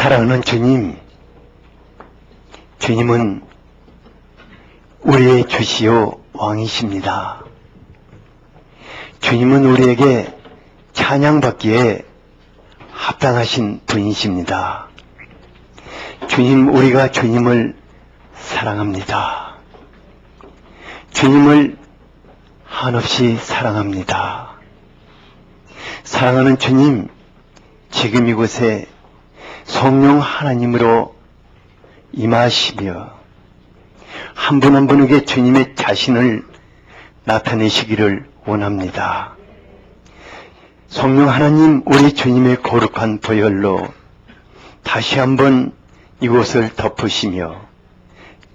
사랑하는 주님, 주님은 우리의 주시오 왕이십니다. 주님은 우리에게 찬양받기에 합당하신 분이십니다. 주님, 우리가 주님을 사랑합니다. 주님을 한없이 사랑합니다. 사랑하는 주님, 지금 이곳에 성령 하나님으로 임하시며 한 분 한 분에게 주님의 자신을 나타내시기를 원합니다. 성령 하나님, 우리 주님의 거룩한 보혈로 다시 한번 이곳을 덮으시며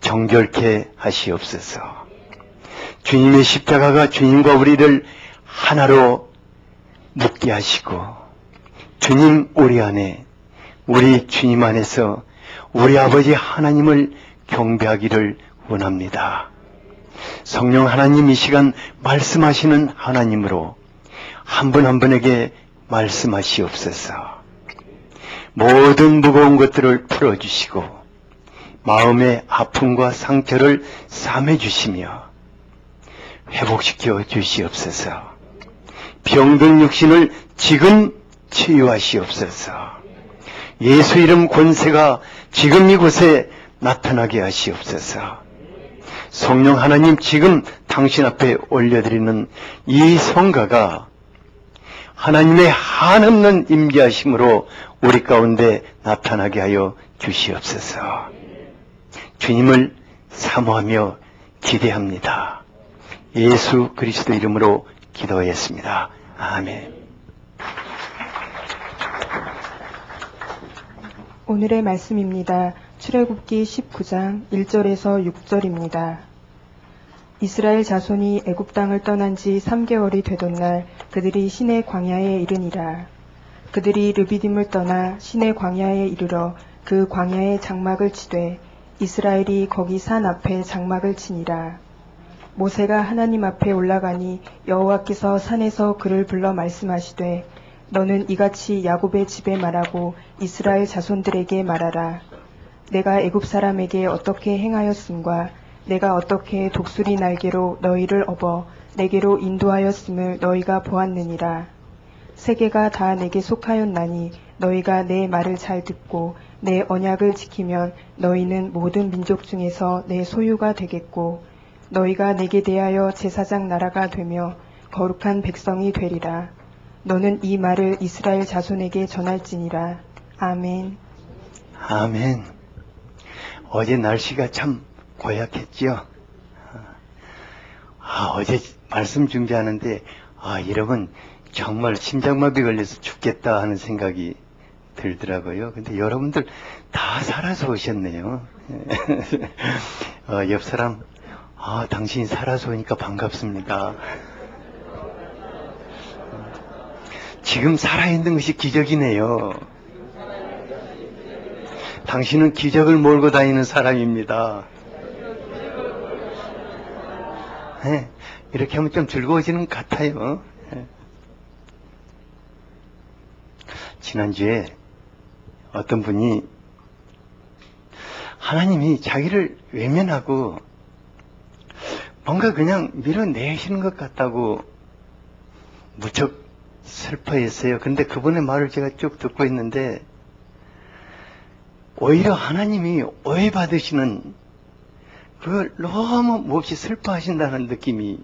정결케 하시옵소서. 주님의 십자가가 주님과 우리를 하나로 묶게 하시고, 주님 우리 안에, 우리 주님 안에서 우리 아버지 하나님을 경배하기를 원합니다. 성령 하나님, 이 시간 말씀하시는 하나님으로 한 분 한 분에게 말씀하시옵소서. 모든 무거운 것들을 풀어주시고 마음의 아픔과 상처를 싸매주시며 회복시켜 주시옵소서. 병든 육신을 지금 치유하시옵소서. 예수 이름 권세가 지금 이곳에 나타나게 하시옵소서. 성령 하나님, 지금 당신 앞에 올려드리는 이 성가가 하나님의 한없는 임재하심으로 우리 가운데 나타나게 하여 주시옵소서. 주님을 사모하며 기대합니다. 예수 그리스도 이름으로 기도했습니다. 아멘. 오늘의 말씀입니다. 출애굽기 19장 1절에서 6절입니다. 이스라엘 자손이 애굽 땅을 떠난 지 3개월이 되던 날 그들이 시내 광야에 이르니라. 그들이 르비딤을 떠나 시내 광야에 이르러 그 광야에 장막을 치되 이스라엘이 거기 산 앞에 장막을 치니라. 모세가 하나님 앞에 올라가니 여호와께서 산에서 그를 불러 말씀하시되 너는 이같이 야곱의 집에 말하고 이스라엘 자손들에게 말하라. 내가 애굽 사람에게 어떻게 행하였음과 내가 어떻게 독수리 날개로 너희를 업어 내게로 인도하였음을 너희가 보았느니라. 세계가 다 내게 속하였나니 너희가 내 말을 잘 듣고 내 언약을 지키면 너희는 모든 민족 중에서 내 소유가 되겠고 너희가 내게 대하여 제사장 나라가 되며 거룩한 백성이 되리라. 너는 이 말을 이스라엘 자손에게 전할지니라. 아멘. 아멘. 어제 날씨가 참 고약했죠. 어제 말씀 준비하는데 이러면 정말 심장마비 걸려서 죽겠다 하는 생각이 들더라고요. 근데 여러분들 다 살아서 오셨네요. 옆 사람, 당신이 살아서 오니까 반갑습니다. 지금 살아있는 것이 기적이네요. 당신은 기적을 몰고 다니는 사람입니다. 네, 이렇게 하면 좀 즐거워지는 것 같아요. 네. 지난주에 어떤 분이 하나님이 자기를 외면하고 뭔가 그냥 밀어내시는 것 같다고 무척 슬퍼했어요. 그런데 그분의 말을 제가 쭉 듣고 있는데 오히려 하나님이 오해받으시는, 그걸 너무 몹시 슬퍼하신다는 느낌이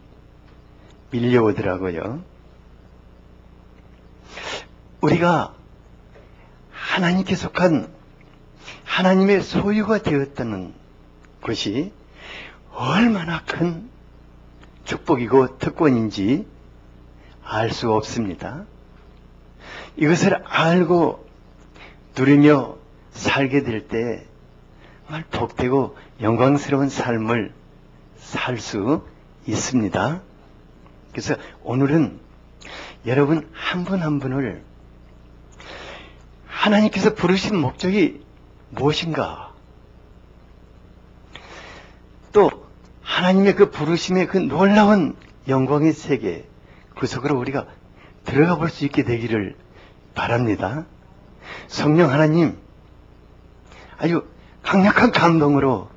밀려오더라고요. 우리가 하나님께 속한 하나님의 소유가 되었다는 것이 얼마나 큰 축복이고 특권인지 알 수 없습니다. 이것을 알고 누리며 살게 될 때 정말 복되고 영광스러운 삶을 살 수 있습니다. 그래서 오늘은 여러분 한 분 한 분을 하나님께서 부르신 목적이 무엇인가, 또 하나님의 그 부르심의 그 놀라운 영광의 세계, 그 속으로 우리가 들어가 볼 수 있게 되기를 바랍니다. 성령 하나님, 아주 강력한 감동으로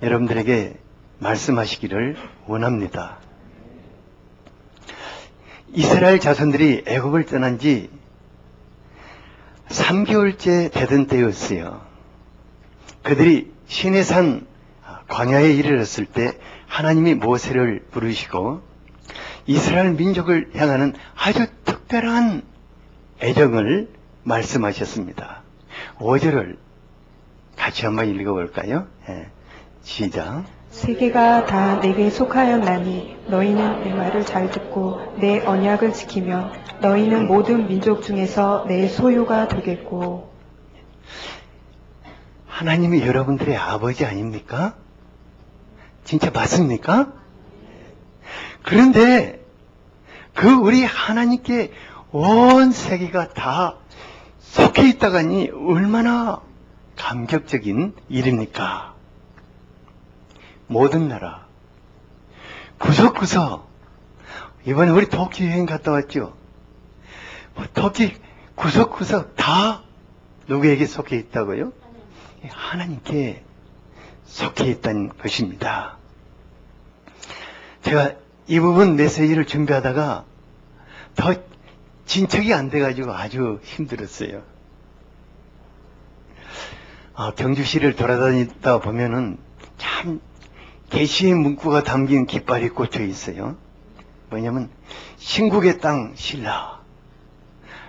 여러분들에게 말씀하시기를 원합니다. 이스라엘 자손들이 애굽을 떠난 지 3개월째 되던 때였어요. 그들이 시내산 광야에 이르렀을 때 하나님이 모세를 부르시고 이스라엘 민족을 향하는 아주 특별한 애정을 말씀하셨습니다. 5절을 같이 한번 읽어볼까요? 시작. 세계가 다 내게 속하였나니 너희는 내 말을 잘 듣고 내 언약을 지키면 너희는 모든 민족 중에서 내 소유가 되겠고. 하나님이 여러분들의 아버지 아닙니까? 진짜 맞습니까? 그런데 그 우리 하나님께 온 세계가 다 속해 있다가니 얼마나 감격적인 일입니까? 모든 나라 구석구석, 이번에 우리 터키 여행 갔다 왔죠? 터키 구석구석 다 누구에게 속해 있다고요? 하나님께 속해 있다는 것입니다. 제가 이 부분 메시지를 준비하다가 더 진척이 안 돼가지고 아주 힘들었어요. 경주시를 돌아다니다 보면은 참 계시의 문구가 담긴 깃발이 꽂혀 있어요. 뭐냐면 신국의 땅 신라.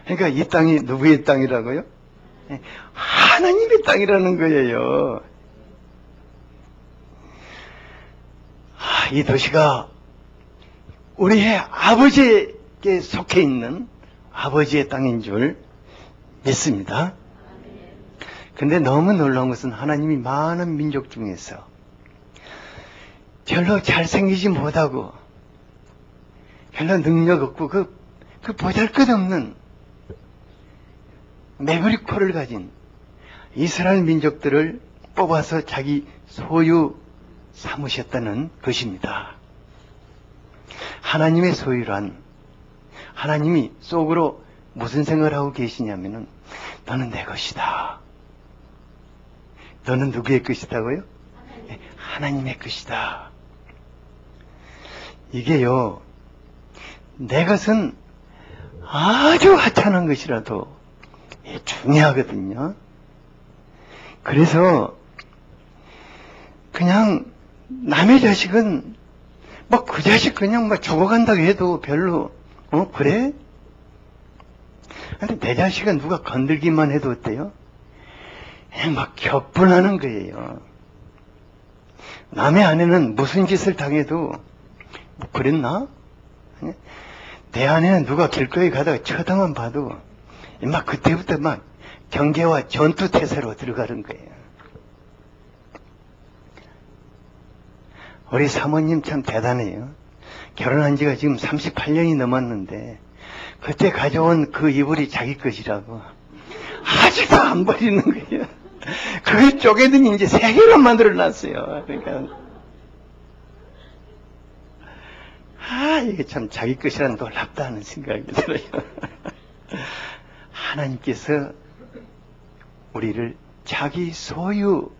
그러니까 이 땅이 누구의 땅이라고요? 하나님의 땅이라는 거예요. 이 도시가 우리의 아버지에게 속해 있는 아버지의 땅인 줄 믿습니다. 근데 너무 놀라운 것은 하나님이 많은 민족 중에서 별로 잘생기지 못하고 별로 능력 없고 그 보잘것없는 매부리 코를 가진 이스라엘 민족들을 뽑아서 자기 소유 삼으셨다는 것입니다. 하나님의 소유란 하나님이 속으로 무슨 생각을 하고 계시냐면은 너는 내 것이다. 너는 누구의 것이다고요? 하나님의 것이다. 이게요, 내 것은 아주 하찮은 것이라도 중요하거든요. 그래서 그냥 남의 자식은 뭐 그 자식 그냥 뭐 죽어간다고 해도 별로 그래? 근데 내 자식은 누가 건들기만 해도 어때요? 그냥 막 격분하는 거예요. 남의 아내는 무슨 짓을 당해도 뭐 그랬나? 내 아내는 누가 길거리 가다가 쳐다만 봐도 막 그때부터 막 경계와 전투 태세로 들어가는 거예요. 우리 사모님 참 대단해요. 결혼한 지가 지금 38년이 넘었는데 그때 가져온 그 이불이 자기 것이라고 아직도 안 버리는 거예요. 그걸 쪼개더니 이제 3개로 만들어놨어요. 그러니까 이게 참 자기 것이란 놀랍다 하는 생각이 들어요. 하나님께서 우리를 자기 소유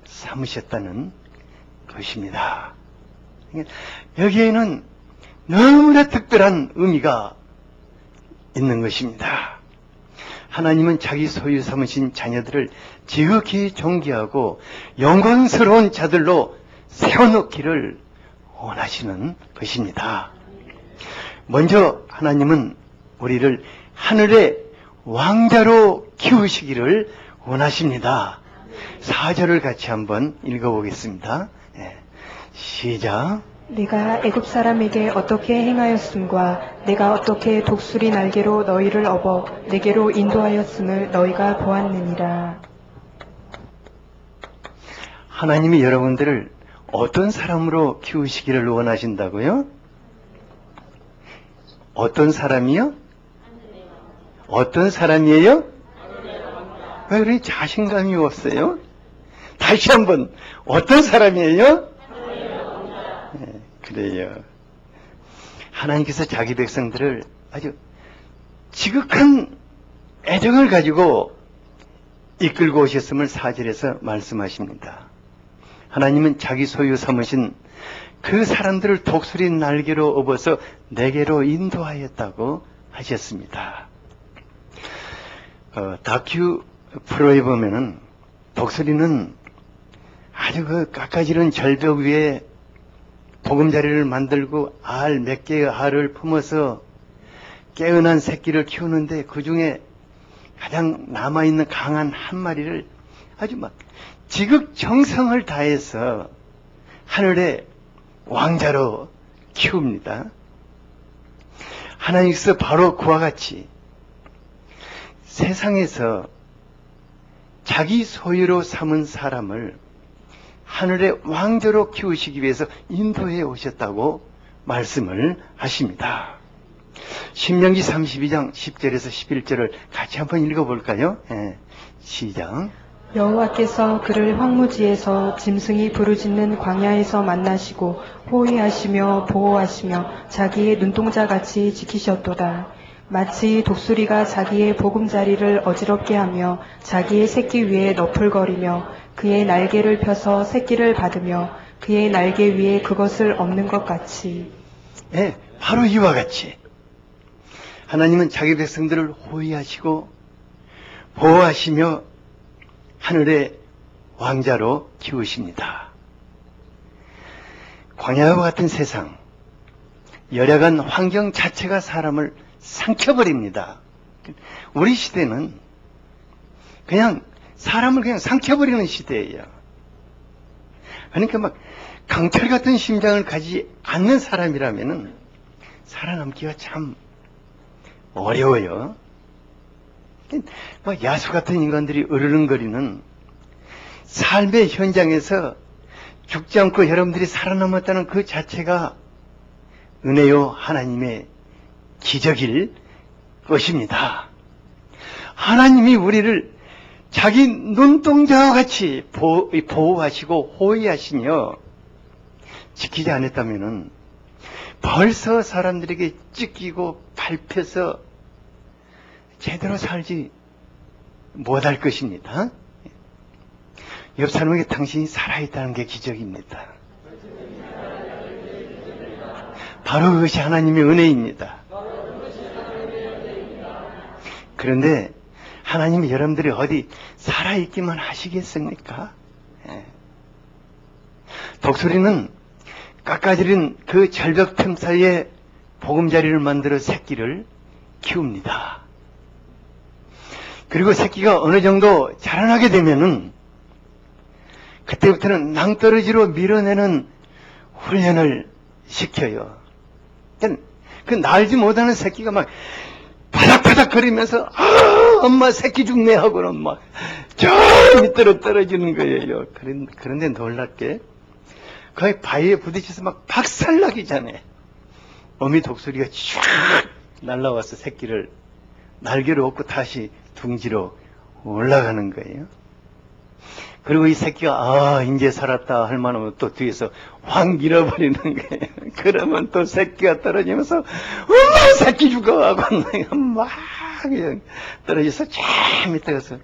삼으셨다는 것입니다. 여기에는 너무나 특별한 의미가 있는 것입니다. 하나님은 자기 소유 삼으신 자녀들을 지극히 존귀하고 영광스러운 자들로 세워놓기를 원하시는 것입니다. 먼저 하나님은 우리를 하늘의 왕자로 키우시기를 원하십니다. 4절을 같이 한번 읽어보겠습니다. 시작. 내가 애굽 사람에게 어떻게 행하였음과 내가 어떻게 독수리 날개로 너희를 업어 내게로 인도하였음을 너희가 보았느니라. 하나님이 여러분들을 어떤 사람으로 키우시기를 원하신다고요? 어떤 사람이요? 어떤 사람이에요? 왜 그렇게 자신감이 없어요? 다시 한번 어떤 사람이에요? 네, 그래요. 하나님께서 자기 백성들을 아주 지극한 애정을 가지고 이끌고 오셨음을 4절에서 말씀하십니다. 하나님은 자기 소유 삼으신 그 사람들을 독수리 날개로 업어서 내게로 인도하였다고 하셨습니다. 다큐 프로에 보면은 독수리는 아주 그 깎아지른 절벽 위에 보금자리를 만들고 알 몇 개의 알을 품어서 깨어난 새끼를 키우는데 그 중에 가장 남아있는 강한 한 마리를 아주 막 지극정성을 다해서 하늘의 왕자로 키웁니다. 하나님께서 바로 그와 같이 세상에서 자기 소유로 삼은 사람을 하늘의 왕자로 키우시기 위해서 인도해 오셨다고 말씀을 하십니다. 신명기 32장 10절에서 11절을 같이 한번 읽어볼까요? 시작. 여호와께서 그를 황무지에서 짐승이 부르짖는 광야에서 만나시고 호위하시며 보호하시며 자기의 눈동자같이 지키셨도다. 마치 독수리가 자기의 보금자리를 어지럽게 하며 자기의 새끼 위에 너풀거리며 그의 날개를 펴서 새끼를 받으며 그의 날개 위에 그것을 엎는 것 같이. 바로 이와 같이 하나님은 자기 백성들을 호위하시고 보호하시며 하늘의 왕자로 키우십니다. 광야와 같은 세상, 열악한 환경 자체가 사람을 삼켜버립니다. 우리 시대는 그냥 사람을 그냥 삼켜버리는 시대예요. 그러니까 막 강철 같은 심장을 가지지 않는 사람이라면은 살아남기가 참 어려워요. 막 야수 같은 인간들이 으르렁거리는 삶의 현장에서 죽지 않고 여러분들이 살아남았다는 그 자체가 은혜요 하나님의 기적일 것입니다. 하나님이 우리를 자기 눈동자와 같이 보호하시고 호위하시며 지키지 않았다면은 벌써 사람들에게 찢기고 밟혀서 제대로 살지 못할 것입니다. 옆 사람에게 당신이 살아있다는 게 기적입니다. 바로 그것이 하나님의 은혜입니다. 그런데 하나님이 여러분들이 어디 살아있기만 하시겠습니까? 독수리는 깎아지른 그 절벽 틈 사이에 보금자리를 만들어 새끼를 키웁니다. 그리고 새끼가 어느 정도 자라나게 되면은 그때부터는 낭떠러지로 밀어내는 훈련을 시켜요. 그 날지 못하는 새끼가 막 바닥바닥 거리면서 엄마 새끼 죽네 하고는 막 저 밑으로 떨어지는 거예요. 그런데 놀랍게 거의 바위에 부딪혀서 막 박살나기 전에 어미 독수리가 쫙 날라와서 새끼를 날개로 업고 다시 둥지로 올라가는 거예요. 그리고 이 새끼가 이제 살았다 할 만하면 또 뒤에서 확 밀어버리는 거예요. 그러면 또 새끼가 떨어지면서 엄마 새끼 죽어 하고 막 그냥 떨어져서 쫙 밑에 가서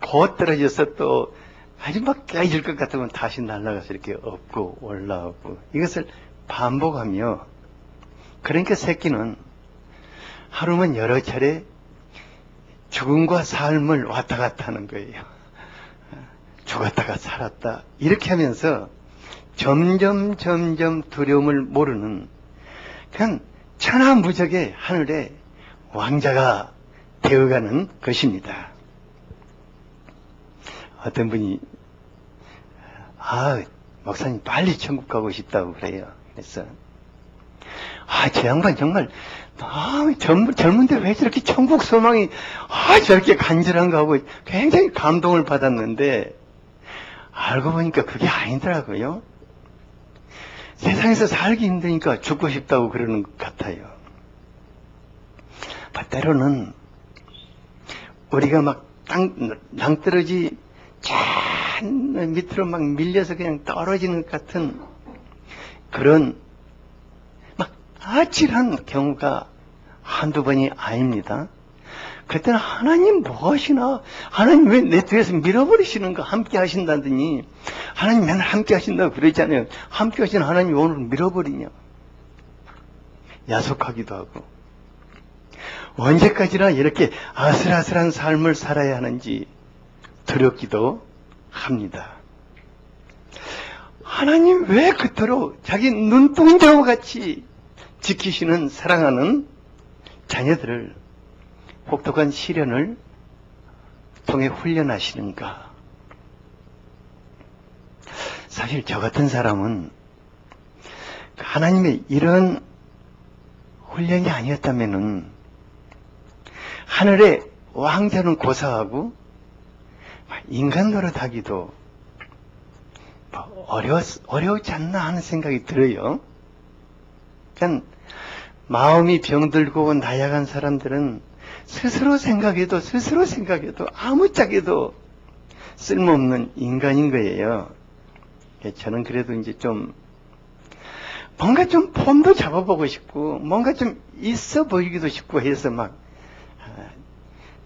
곧 떨어져서 또 아주 막 깨질 것 같으면 다시 날아가서 이렇게 업고 올라오고 이것을 반복하며, 그러니까 새끼는 하루면 여러 차례 죽음과 삶을 왔다 갔다 하는 거예요. 죽었다가 살았다 이렇게 하면서 점점 두려움을 모르는 그냥 천하무적의 하늘의 왕자가 되어가는 것입니다. 어떤 분이 목사님 빨리 천국 가고 싶다고 그래요. 그래서 저 양반 정말 젊은데 왜 저렇게 천국 소망이 저렇게 간절한가 하고 굉장히 감동을 받았는데, 알고 보니까 그게 아니더라고요. 세상에서 살기 힘드니까 죽고 싶다고 그러는 것 같아요. 때로는 우리가 막 낭떠러지 짠 밑으로 막 밀려서 그냥 떨어지는 것 같은 그런 막 아찔한 경우가 한두 번이 아닙니다. 그때는 하나님 뭐 하시나? 하나님 왜 내 뒤에서 밀어버리시는가? 함께 하신다더니, 하나님 맨날 함께 하신다고 그러잖아요. 함께 하신 하나님 오늘 밀어버리냐? 야속하기도 하고. 언제까지나 이렇게 아슬아슬한 삶을 살아야 하는지 두렵기도 합니다. 하나님 왜 그토록 자기 눈동자와 같이 지키시는 사랑하는 자녀들을 혹독한 시련을 통해 훈련하시는가? 사실 저 같은 사람은 하나님의 이런 훈련이 아니었다면은 하늘의 왕자는 고사하고 인간 노릇하기도 어려웠지 않나 하는 생각이 들어요. 그러니까 마음이 병들고 나약한 사람들은 스스로 생각해도 아무짝에도 쓸모없는 인간인 거예요. 저는 그래도 이제 좀 뭔가 좀 폼도 잡아보고 싶고 뭔가 좀 있어 보이기도 싶고 해서 막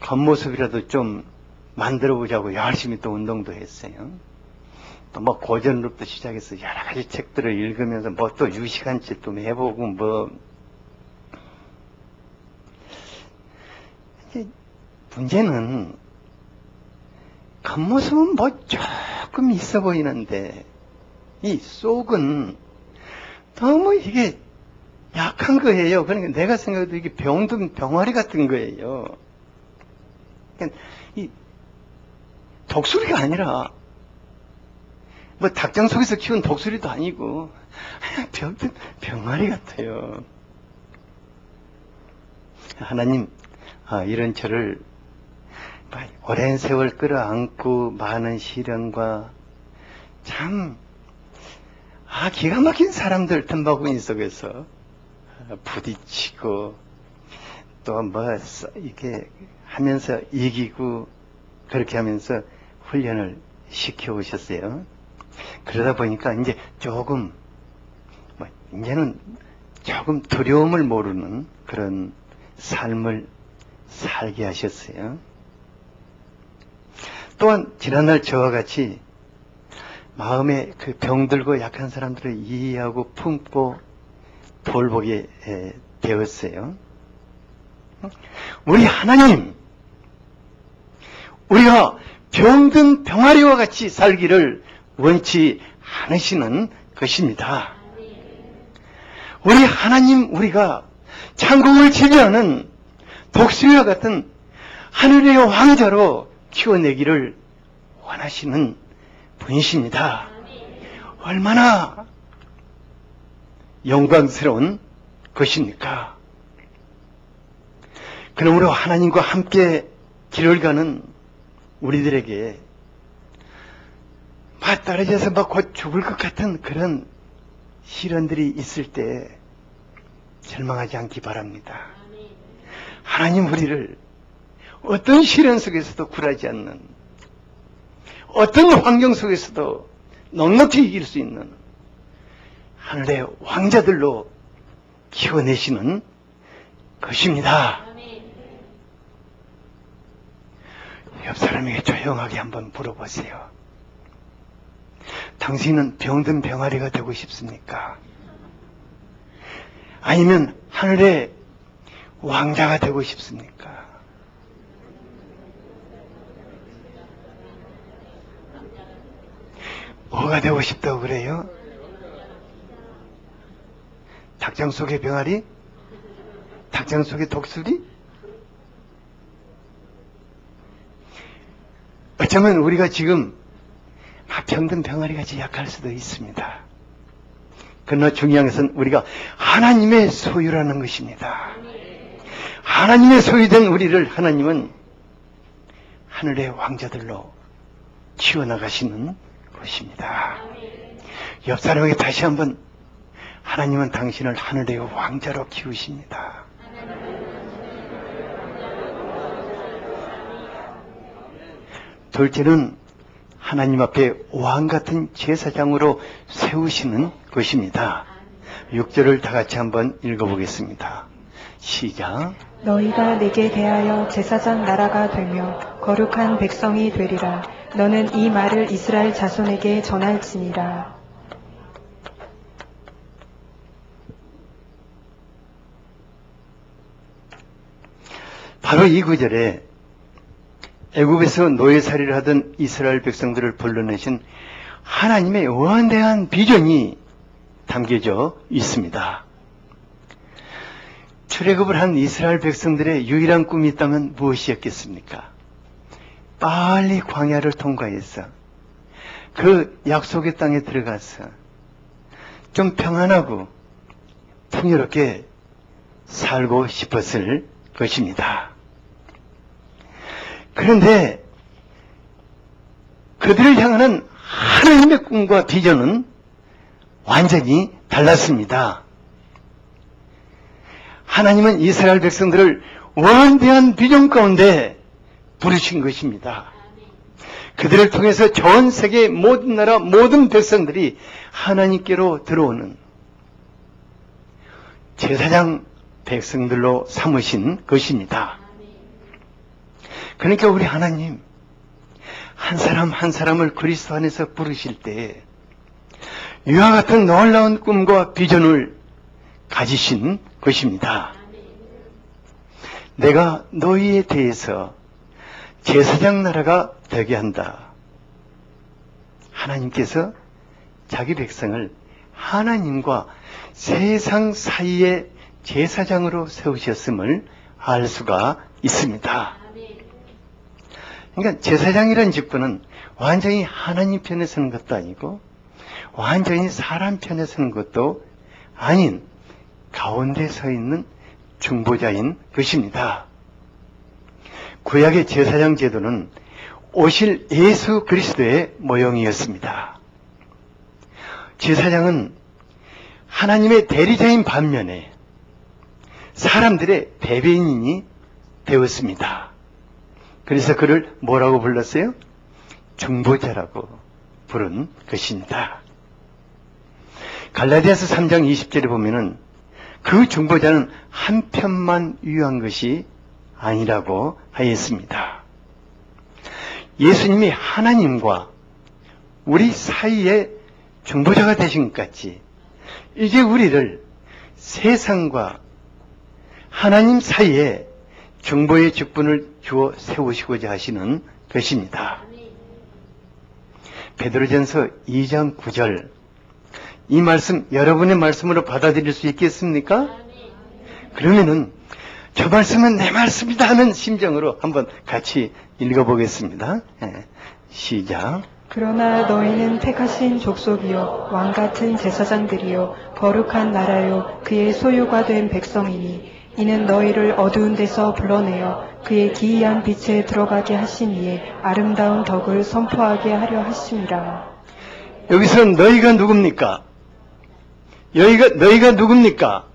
겉모습이라도 좀 만들어 보자고 열심히 또 운동도 했어요. 또 뭐 고전으로부터 시작해서 여러 가지 책들을 읽으면서 뭐 또 유시간치 또 해보고 뭐 문제는 겉모습은 뭐 조금 있어 보이는데 이 속은 너무 이게 약한 거예요. 그러니까 내가 생각해도 이게 병든 병아리 같은 거예요. 그러니까 이 독수리가 아니라 뭐 닭장 속에서 키운 독수리도 아니고 병든 병아리 같아요. 하나님, 이런 저를 오랜 세월 끌어안고 많은 시련과 참 기가 막힌 사람들 틈바구니 속에서 부딪히고 또 뭐 이렇게 하면서 이기고 그렇게 하면서 훈련을 시켜 오셨어요. 그러다 보니까 이제 조금 이제는 조금 두려움을 모르는 그런 삶을 살게 하셨어요. 또한 지난날 저와 같이 마음에 그 병들고 약한 사람들을 이해하고 품고 돌보게 되었어요. 우리 하나님, 우리가 병든 병아리와 같이 살기를 원치 않으시는 것입니다. 우리 하나님, 우리가 천국을 지배하는 독수리와 같은 하늘의 왕자로 키워내기를 원하시는 분이십니다. 얼마나 영광스러운 것입니까? 그러므로 하나님과 함께 길을 가는 우리들에게 떨어져서 곧 죽을 것 같은 그런 시련들이 있을 때 절망하지 않기 바랍니다. 하나님 우리를 어떤 시련 속에서도 굴하지 않는, 어떤 환경 속에서도 넉넉히 이길 수 있는 하늘의 왕자들로 키워내시는 것입니다. 옆 사람에게 조용하게 한번 물어보세요. 당신은 병든 병아리가 되고 싶습니까? 아니면 하늘의 왕자가 되고 싶습니까? 뭐가 되고 싶다고 그래요? 닭장 속의 병아리? 닭장 속의 독수리? 어쩌면 우리가 지금 병든 병아리같이 약할 수도 있습니다. 그러나 중요한 것은 우리가 하나님의 소유라는 것입니다. 하나님의 소유된 우리를 하나님은 하늘의 왕자들로 키워나가시는 것입니다. 옆 사람에게 다시 한번 하나님은 당신을 하늘의 왕자로 키우십니다. 둘째는 하나님 앞에 왕 같은 제사장으로 세우시는 것입니다. 6절을 다 같이 한번 읽어보겠습니다. 시작. 너희가 내게 대하여 제사장 나라가 되며 거룩한 백성이 되리라. 너는 이 말을 이스라엘 자손에게 전할지니라. 바로 이 구절에 애굽에서 노예살이를 하던 이스라엘 백성들을 불러내신 하나님의 원대한 비전이 담겨져 있습니다. 출애굽을 한 이스라엘 백성들의 유일한 꿈이 있다면 무엇이었겠습니까? 빨리 광야를 통과해서 그 약속의 땅에 들어가서 좀 평안하고 풍요롭게 살고 싶었을 것입니다. 그런데 그들을 향하는 하나님의 꿈과 비전은 완전히 달랐습니다. 하나님은 이스라엘 백성들을 원대한 비전 가운데 부르신 것입니다. 그들을 통해서 전 세계 모든 나라 모든 백성들이 하나님께로 들어오는 제사장 백성들로 삼으신 것입니다. 그러니까 우리 하나님 한 사람 한 사람을 그리스도 안에서 부르실 때 이와 같은 놀라운 꿈과 비전을 가지신 것입니다. 내가 너희에 대해서 제사장 나라가 되게 한다. 하나님께서 자기 백성을 하나님과 세상 사이의 제사장으로 세우셨음을 알 수가 있습니다. 그러니까 제사장이라는 직분은 완전히 하나님 편에 서는 것도 아니고 완전히 사람 편에 서는 것도 아닌 가운데 서 있는 중보자인 것입니다. 구약의 제사장 제도는 오실 예수 그리스도의 모형이었습니다. 제사장은 하나님의 대리자인 반면에 사람들의 대변인이 되었습니다. 그래서 그를 뭐라고 불렀어요? 중보자라고 부른 것입니다. 갈라디아서 3장 20절에 보면은 그 중보자는 한 편만 위한 것이 아니라고 하였습니다. 예수님이 하나님과 우리 사이에 중보자가 되신 것 같이 이제 우리를 세상과 하나님 사이에 중보의 직분을 주어 세우시고자 하시는 것입니다. 베드로전서 2장 9절 이 말씀 여러분의 말씀으로 받아들일 수 있겠습니까? 그러면은 저 말씀은 내 말씀이다 하는 심정으로 한번 같이 읽어보겠습니다. 시작. 그러나 너희는 택하신 족속이요 왕같은 제사장들이요 거룩한 나라요 그의 소유가 된 백성이니 이는 너희를 어두운 데서 불러내어 그의 기이한 빛에 들어가게 하신 이에 아름다운 덕을 선포하게 하려 하심이라. 여기서 너희가 누굽니까? 너희가 누굽니까?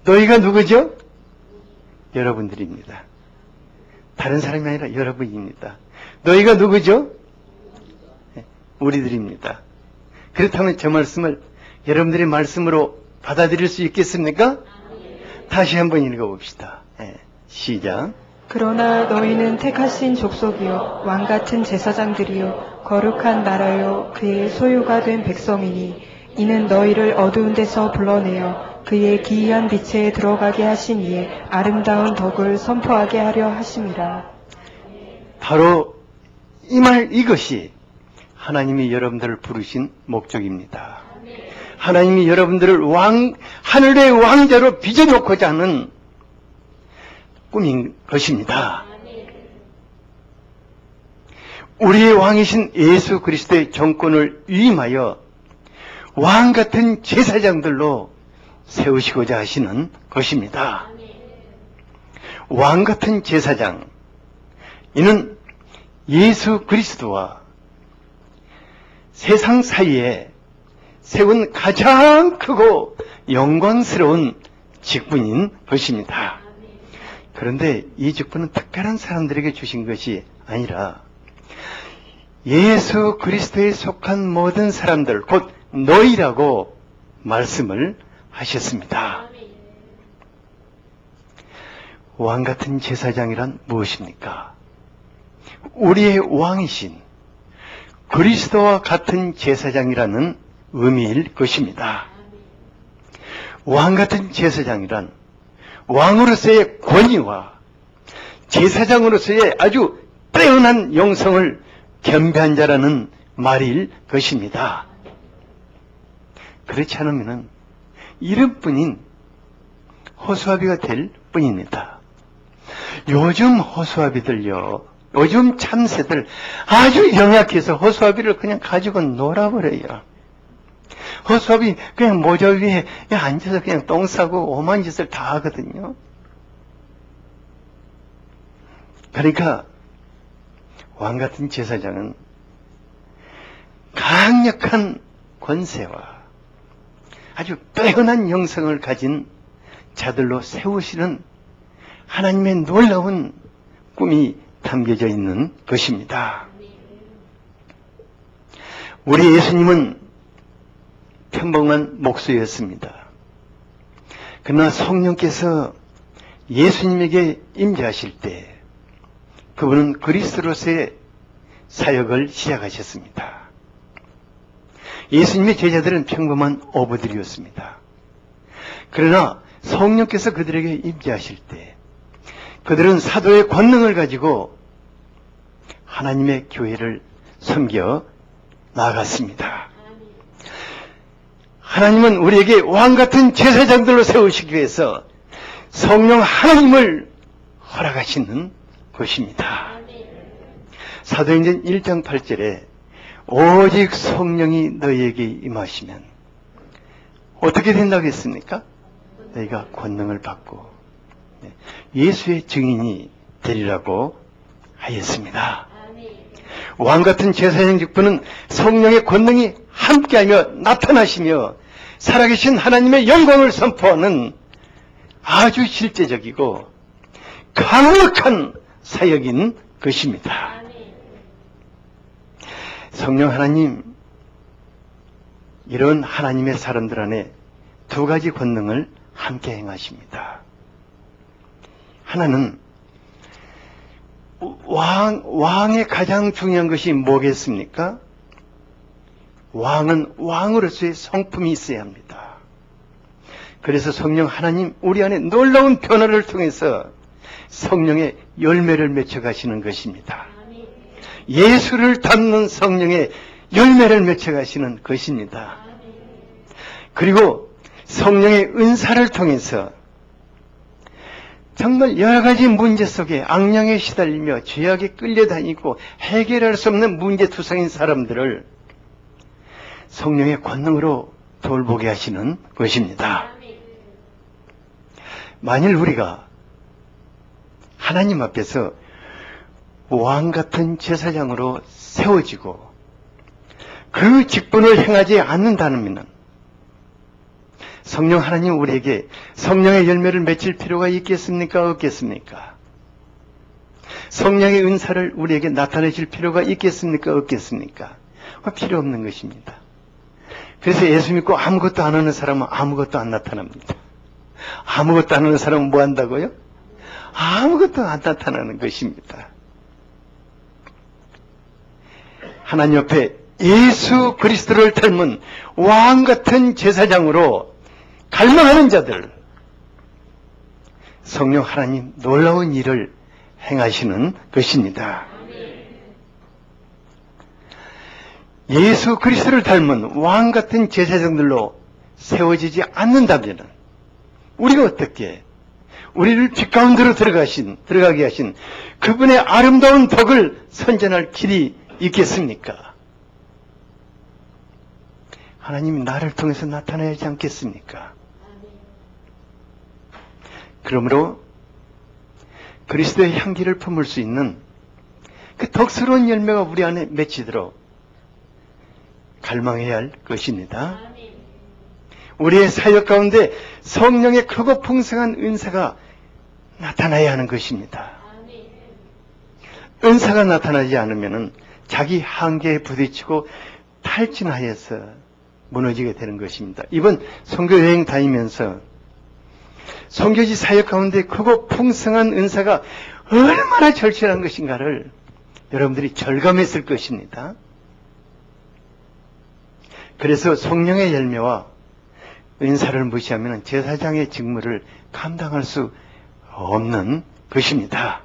너희가 누구죠? 여러분들입니다. 다른 사람이 아니라 여러분입니다. 너희가 누구죠? 우리들입니다. 그렇다면 저 말씀을 여러분들의 말씀으로 받아들일 수 있겠습니까? 다시 한번 읽어봅시다. 시작. 그러나 너희는 택하신 족속이요 왕같은 제사장들이요 거룩한 나라요 그의 소유가 된 백성이니 이는 너희를 어두운 데서 불러내어 그의 기이한 빛에 들어가게 하신 이에 아름다운 덕을 선포하게 하려 하심이라. 바로 이것이 하나님이 여러분들을 부르신 목적입니다. 하나님이 여러분들을 하늘의 왕자로 빚어놓고자 하는 꿈인 것입니다. 우리의 왕이신 예수 그리스도의 정권을 위임하여 왕 같은 제사장들로 세우시고자 하시는 것입니다. 왕 같은 제사장, 이는 예수 그리스도와 세상 사이에 세운 가장 크고 영광스러운 직분인 것입니다. 그런데 이 직분은 특별한 사람들에게 주신 것이 아니라 예수 그리스도에 속한 모든 사람들, 곧 너희라고 말씀을 하셨습니다. 왕 같은 제사장이란 무엇입니까? 우리의 왕이신 그리스도와 같은 제사장이라는 의미일 것입니다. 왕 같은 제사장이란 왕으로서의 권위와 제사장으로서의 아주 뛰어난 영성을 겸비한 자라는 말일 것입니다. 그렇지 않으면 이름뿐인 허수아비가 될 뿐입니다. 요즘 허수아비들요, 요즘 참새들 아주 영약해서 허수아비를 그냥 가지고 놀아버려요. 허수아비 그냥 모자 위에 앉아서 그냥 똥 싸고 오만 짓을 다 하거든요. 그러니까 왕 같은 제사장은 강력한 권세와 아주 뛰어난 영성을 가진 자들로 세우시는 하나님의 놀라운 꿈이 담겨져 있는 것입니다. 우리 예수님은 평범한 목수였습니다. 그러나 성령께서 예수님에게 임재하실 때 그분은 그리스도로서의 사역을 시작하셨습니다. 예수님의 제자들은 평범한 어부들이었습니다. 그러나 성령께서 그들에게 임재하실 때 그들은 사도의 권능을 가지고 하나님의 교회를 섬겨 나아갔습니다. 하나님은 우리에게 왕같은 제사장들로 세우시기 위해서 성령 하나님을 허락하시는 것입니다. 사도행전 1장 8절에 오직 성령이 너희에게 임하시면 어떻게 된다고 했습니까? 너희가 권능을 받고 예수의 증인이 되리라고 하였습니다. 왕같은 제사장 직분은 성령의 권능이 함께하며 나타나시며 살아계신 하나님의 영광을 선포하는 아주 실제적이고 강력한 사역인 것입니다. 성령 하나님, 이런 하나님의 사람들 안에 두 가지 권능을 함께 행하십니다. 하나는 왕의 가장 중요한 것이 뭐겠습니까? 왕은 왕으로서의 성품이 있어야 합니다. 그래서 성령 하나님 우리 안에 놀라운 변화를 통해서 성령의 열매를 맺혀가시는 것입니다. 예수를 닮는 성령의 열매를 맺혀가시는 것입니다. 그리고 성령의 은사를 통해서 정말 여러 가지 문제 속에 악령에 시달리며 죄악에 끌려다니고 해결할 수 없는 문제투성인 사람들을 성령의 권능으로 돌보게 하시는 것입니다. 만일 우리가 하나님 앞에서 왕 같은 제사장으로 세워지고 그 직분을 행하지 않는다면 성령 하나님 우리에게 성령의 열매를 맺힐 필요가 있겠습니까? 없겠습니까? 성령의 은사를 우리에게 나타내실 필요가 있겠습니까? 없겠습니까? 필요 없는 것입니다. 그래서 예수 믿고 아무것도 안 하는 사람은 아무것도 안 나타납니다. 아무것도 안 하는 사람은 뭐 한다고요? 아무것도 안 나타나는 것입니다. 하나님 옆에 예수 그리스도를 닮은 왕 같은 제사장으로 갈망하는 자들, 성령 하나님 놀라운 일을 행하시는 것입니다. 예수 그리스도를 닮은 왕 같은 제사장들로 세워지지 않는다면 우리가 어떻게 우리를 빛 가운데로 들어가게 하신 그분의 아름다운 덕을 선전할 길이 있겠습니까? 하나님이 나를 통해서 나타나야지 않겠습니까? 그러므로 그리스도의 향기를 품을 수 있는 그 덕스러운 열매가 우리 안에 맺히도록 갈망해야 할 것입니다. 우리의 사역 가운데 성령의 크고 풍성한 은사가 나타나야 하는 것입니다. 은사가 나타나지 않으면 자기 한계에 부딪히고 탈진하여서 무너지게 되는 것입니다. 이번 선교 여행 다니면서 선교지 사역 가운데 크고 풍성한 은사가 얼마나 절실한 것인가를 여러분들이 절감했을 것입니다. 그래서 성령의 열매와 은사를 무시하면 제사장의 직무를 감당할 수 없는 것입니다.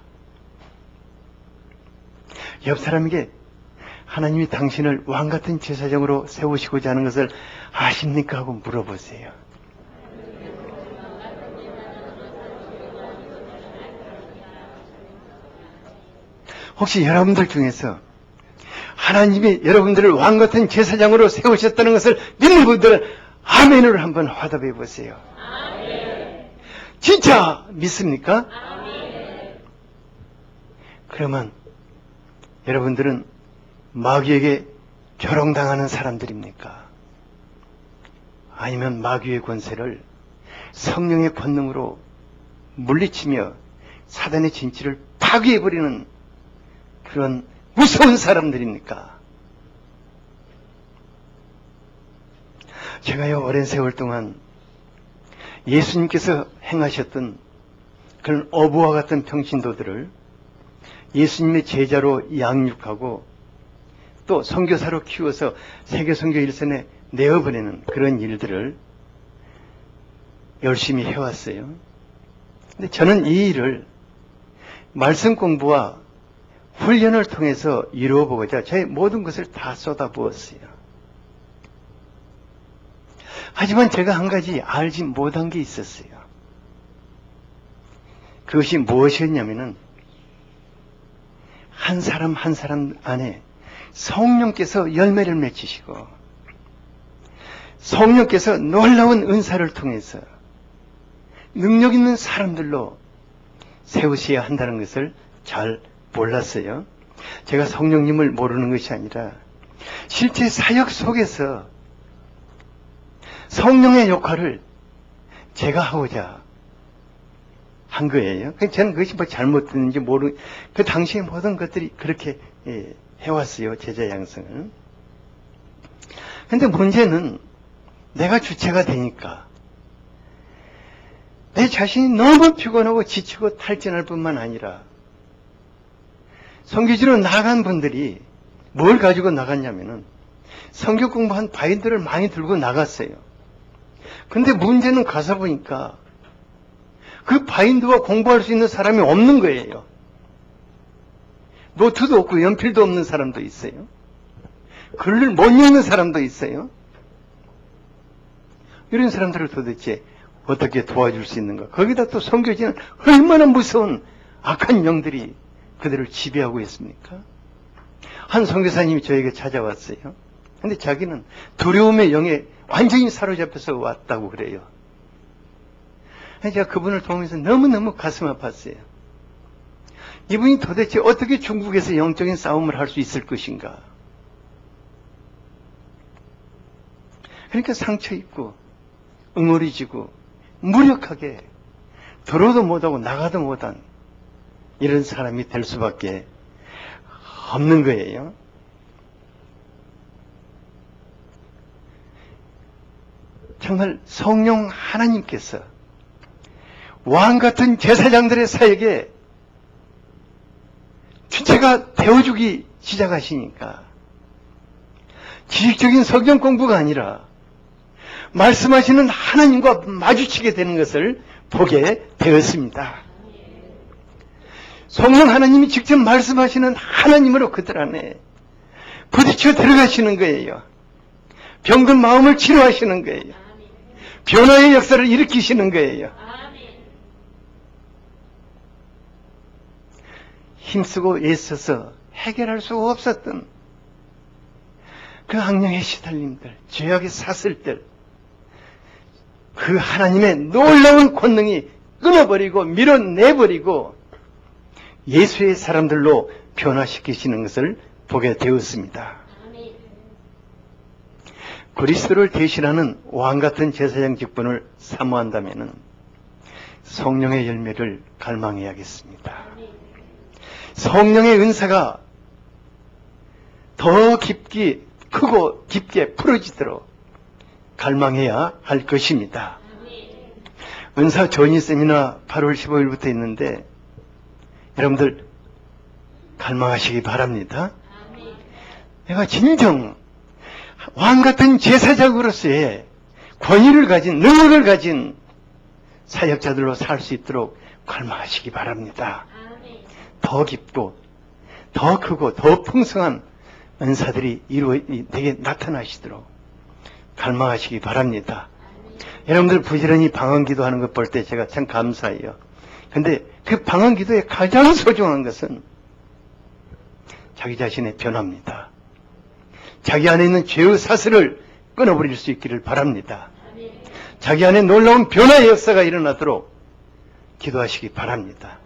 옆 사람에게 하나님이 당신을 왕같은 제사장으로 세우시고자 하는 것을 아십니까? 하고 물어보세요. 혹시 여러분들 중에서 하나님이 여러분들을 왕같은 제사장으로 세우셨다는 것을 믿는 분들은 아멘으로 한번 화답해 보세요. 아멘. 진짜 믿습니까? 아멘. 그러면 여러분들은 마귀에게 조롱당하는 사람들입니까? 아니면 마귀의 권세를 성령의 권능으로 물리치며 사단의 진치를 파괴해버리는 그런 무서운 사람들입니까? 제가요, 오랜 세월 동안 예수님께서 행하셨던 그런 어부와 같은 평신도들을 예수님의 제자로 양육하고 또 선교사로 키워서 세계선교 일선에 내어보내는 그런 일들을 열심히 해왔어요. 근데 저는 이 일을 말씀 공부와 훈련을 통해서 이루어보고자 저의 모든 것을 다 쏟아부었어요. 하지만 제가 한 가지 알지 못한 게 있었어요. 그것이 무엇이었냐면은 한 사람 한 사람 안에 성령께서 열매를 맺히시고 성령께서 놀라운 은사를 통해서 능력 있는 사람들로 세우셔야 한다는 것을 잘 몰랐어요. 제가 성령님을 모르는 것이 아니라 실제 사역 속에서 성령의 역할을 제가 하고자 한 거예요. 저는 그것이 뭐 잘못됐는지 모르, 그 당시의 모든 것들이 그렇게 해왔어요. 제자 양성을. 근데 문제는 내가 주체가 되니까 내 자신이 너무 피곤하고 지치고 탈진할 뿐만 아니라 선교지로 나간 분들이 뭘 가지고 나갔냐면은 선교 공부한 바인들을 많이 들고 나갔어요. 근데 문제는 가서 보니까 그 바인드와 공부할 수 있는 사람이 없는 거예요. 노트도 없고 연필도 없는 사람도 있어요. 글을 못 읽는 사람도 있어요. 이런 사람들을 도대체 어떻게 도와줄 수 있는가? 거기다 또 선교지는 얼마나 무서운 악한 영들이 그들을 지배하고 있습니까? 한 선교사님이 저에게 찾아왔어요. 근데 자기는 두려움의 영에 완전히 사로잡혀서 왔다고 그래요. 제가 그분을 보면서 너무너무 가슴 아팠어요. 이분이 도대체 어떻게 중국에서 영적인 싸움을 할 수 있을 것인가? 그러니까 상처 입고 응어리지고 무력하게 들어도 못하고 나가도 못한 이런 사람이 될 수밖에 없는 거예요. 정말 성령 하나님께서 왕 같은 제사장들의 사역에 주체가 되어주기 시작하시니까 지식적인 성경 공부가 아니라 말씀하시는 하나님과 마주치게 되는 것을 보게 되었습니다. 성령 하나님이 직접 말씀하시는 하나님으로 그들 안에 부딪혀 들어가시는 거예요. 병든 마음을 치료하시는 거예요. 변화의 역사를 일으키시는 거예요. 힘쓰고 애써서 해결할 수 없었던 그 악령의 시달림들, 죄악의 사슬들, 그 하나님의 놀라운 권능이 끊어버리고 밀어내버리고 예수의 사람들로 변화시키시는 것을 보게 되었습니다. 그리스도를 대신하는 왕같은 제사장 직분을 사모한다면 성령의 열매를 갈망해야겠습니다. 성령의 은사가 더 깊게 크고 깊게 풀어지도록 갈망해야 할 것입니다. 은사 전이 세미나 8월 15일부터 있는데 여러분들 갈망하시기 바랍니다. 내가 진정 왕 같은 제사장으로서의 권위를 가진 능력을 가진 사역자들로 살 수 있도록 갈망하시기 바랍니다. 더 깊고 더 크고 더 풍성한 은사들이 되게 나타나시도록 갈망하시기 바랍니다. 여러분들 부지런히 방언기도 하는 것 볼 때 제가 참 감사해요. 근데 그 방언기도의 가장 소중한 것은 자기 자신의 변화입니다. 자기 안에 있는 죄의 사슬을 끊어버릴 수 있기를 바랍니다. 자기 안에 놀라운 변화의 역사가 일어나도록 기도하시기 바랍니다.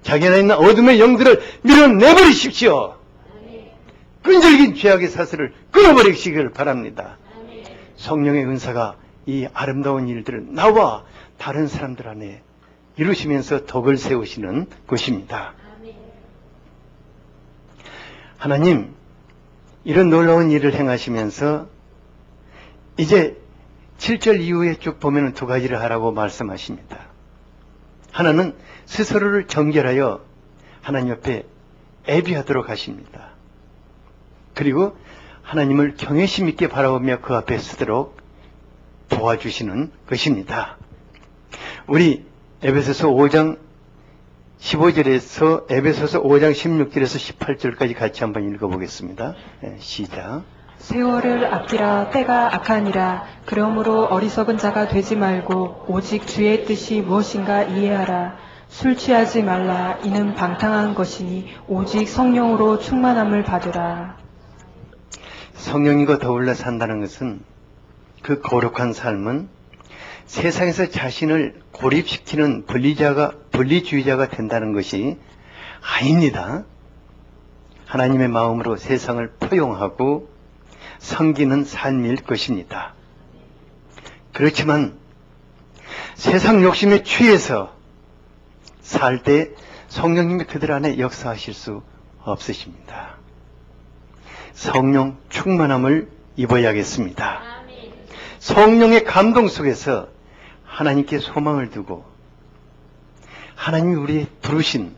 자기 안에 있는 어둠의 영들을 밀어내버리십시오. 끈질긴 죄악의 사슬을 끊어버리시기를 바랍니다. 성령의 은사가 이 아름다운 일들을 나와 다른 사람들 안에 이루시면서 덕을 세우시는 것입니다. 하나님, 이런 놀라운 일을 행하시면서 이제 7절 이후에 쭉 보면 두 가지를 하라고 말씀하십니다. 하나는 스스로를 정결하여 하나님 옆에 애비하도록 하십니다. 그리고 하나님을 경외심 있게 바라보며 그 앞에 서도록 도와주시는 것입니다. 우리 에베소서 5장 15절에서 에베소서 5장 16절에서 18절까지 같이 한번 읽어보겠습니다. 시작. 세월을 아끼라 때가 악하니라. 그러므로 어리석은 자가 되지 말고 오직 주의 뜻이 무엇인가 이해하라. 술 취하지 말라. 이는 방탕한 것이니 오직 성령으로 충만함을 받으라. 성령님과 더불어 산다는 것은 그 거룩한 삶은 세상에서 자신을 고립시키는 분리주의자가 된다는 것이 아닙니다. 하나님의 마음으로 세상을 포용하고 섬기는 삶일 것입니다. 그렇지만 세상 욕심에 취해서 살 때 성령님이 그들 안에 역사하실 수 없으십니다. 성령 충만함을 입어야겠습니다. 성령의 감동 속에서 하나님께 소망을 두고 하나님이 우리의 부르신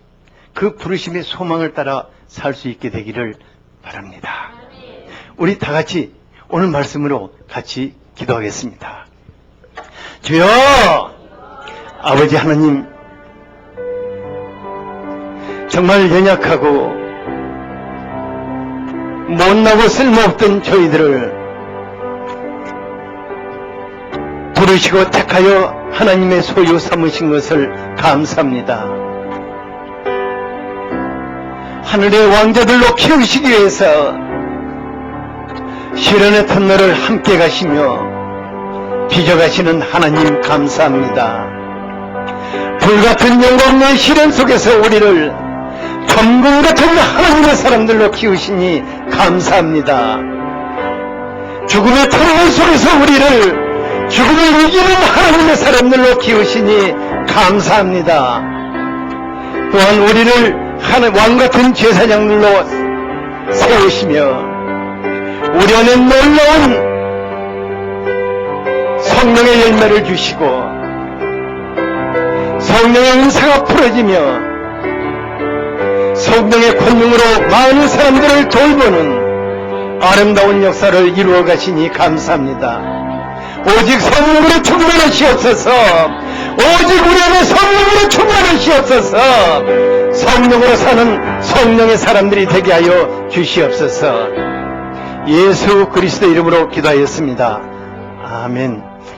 그 부르심의 소망을 따라 살 수 있게 되기를 바랍니다. 우리 다 같이 오늘 말씀으로 같이 기도하겠습니다. 주여, 아버지 하나님, 정말 연약하고 못나고 쓸모없던 저희들을 부르시고 택하여 하나님의 소유 삼으신 것을 감사합니다. 하늘의 왕자들로 키우시기 위해서 시련의 터널을 함께 가시며 빚어가시는 하나님 감사합니다. 불같은 영광의 시련 속에서 우리를 천국 같은 하나님의 사람들로 키우시니 감사합니다. 죽음의 터널 속에서 우리를 죽음을 이기는 하나님의 사람들로 키우시니 감사합니다. 또한 우리를 왕같은 제사장들로 세우시며 우리 안에 놀라운 성령의 열매를 주시고 성령의 은사가 풀어지며 성령의 권능으로 많은 사람들을 돌보는 아름다운 역사를 이루어 가시니 감사합니다. 오직 성령으로 충만하시옵소서. 오직 우리 안에 성령으로 충만하시옵소서. 성령으로 사는 성령의 사람들이 되게 하여 주시옵소서. 예수 그리스도 이름으로 기도하였습니다. 아멘.